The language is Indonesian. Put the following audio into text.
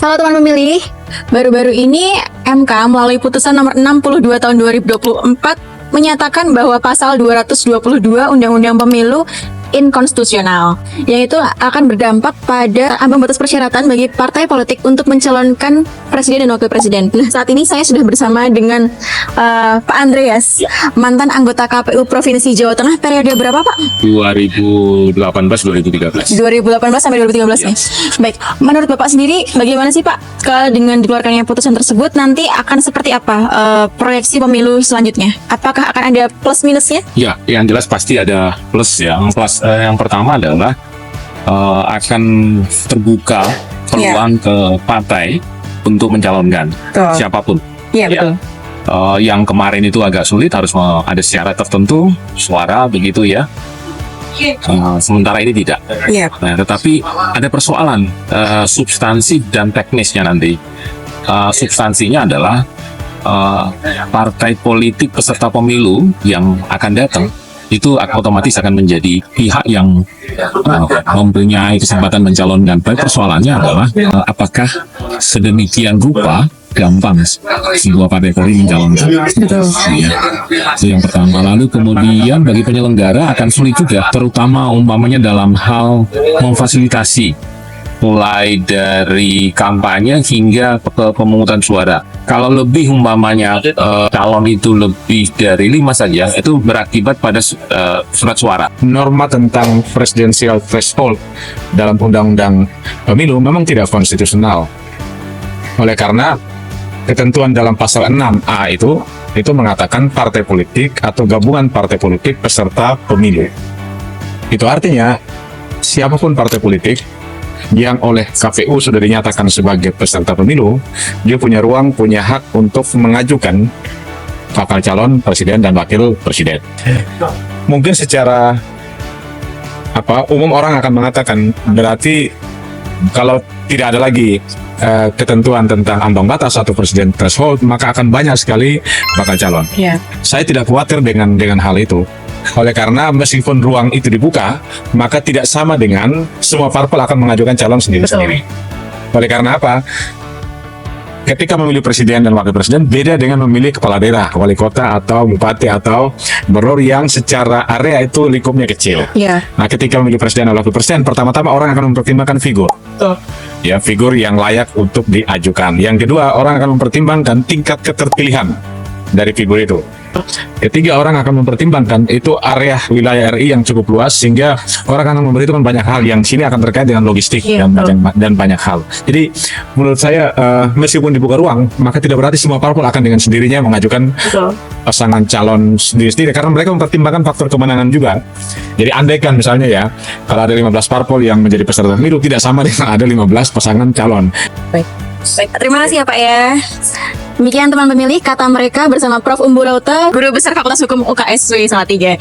Halo teman pemilih, baru-baru ini MK melalui putusan nomor 62 tahun 2024 menyatakan bahwa pasal 222 Undang-Undang Pemilu inkonstitusional, yaitu akan berdampak pada ambang batas persyaratan bagi partai politik untuk mencalonkan presiden dan wakil presiden. Nah, saat ini saya sudah bersama dengan Pak Andreas, mantan anggota KPU Provinsi Jawa Tengah periode berapa, Pak? 2018-2013. 2018 sampai 2013 nih. Baik, menurut Bapak sendiri bagaimana sih Pak dengan dikeluarkannya putusan tersebut nanti akan seperti apa proyeksi pemilu selanjutnya? Apakah akan ada plus minusnya? Ya, yang jelas pasti ada plus ya. Yang pertama adalah akan terbuka peluang ke partai untuk mencalonkan siapapun. Iya, betul. Yang kemarin itu agak sulit, harus ada syarat tertentu, suara begitu ya. Sementara ini tidak. Nah, tetapi ada persoalan substansi dan teknisnya nanti. Substansinya adalah partai politik peserta pemilu yang akan datang itu otomatis akan menjadi pihak yang mempunyai kesempatan mencalonkan. Persoalannya adalah apakah sedemikian rupa gampang sebuah partai politik mencalonkan. Ya, itu yang pertama. Lalu kemudian bagi penyelenggara akan sulit juga, terutama umpamanya dalam hal memfasilitasi mulai dari kampanye hingga ke pemungutan suara. Kalau lebih umpamanya calon itu lebih dari 5 saja, itu berakibat pada surat suara. Norma tentang presidensial threshold dalam undang-undang pemilu memang tidak konstitusional. Oleh karena ketentuan dalam pasal 6A itu mengatakan partai politik atau gabungan partai politik peserta pemilu. Itu artinya siapapun partai politik yang oleh KPU sudah dinyatakan sebagai peserta pemilu, dia punya ruang, punya hak untuk mengajukan bakal calon presiden dan wakil presiden. Mungkin secara umum orang akan mengatakan berarti kalau tidak ada lagi ketentuan tentang ambang batas atau presiden threshold, maka akan banyak sekali bakal calon. Saya tidak khawatir dengan hal itu. Oleh karena meskipun ruang itu dibuka, maka tidak sama dengan semua parpol akan mengajukan calon sendiri-sendiri. Oleh karena apa? Ketika memilih presiden dan wakil presiden, beda dengan memilih kepala daerah, wali kota atau bupati atau gubernur yang secara area itu lingkupnya kecil. Nah, ketika memilih presiden dan wakil presiden, pertama-tama orang akan mempertimbangkan figur. Ya, figur yang layak untuk diajukan. Yang kedua, orang akan mempertimbangkan tingkat keterpilihan dari figur itu. Ketiga, orang akan mempertimbangkan itu area wilayah RI yang cukup luas, sehingga orang akan memperhitungkan banyak hal yang sini akan terkait dengan logistik dan banyak hal. Jadi menurut saya meskipun dibuka ruang, maka tidak berarti semua parpol akan dengan sendirinya mengajukan pasangan calon sendiri-sendiri, karena mereka mempertimbangkan faktor kemenangan juga. Jadi andaikan misalnya ya, kalau ada 15 parpol yang menjadi peserta pemilu, tidak sama dengan ada 15 pasangan calon. Baik, terima kasih ya Pak ya. Demikian teman pemilih, kata mereka bersama Prof. Umbu Lauta, Guru Besar Fakultas Hukum UKSW Salatiga.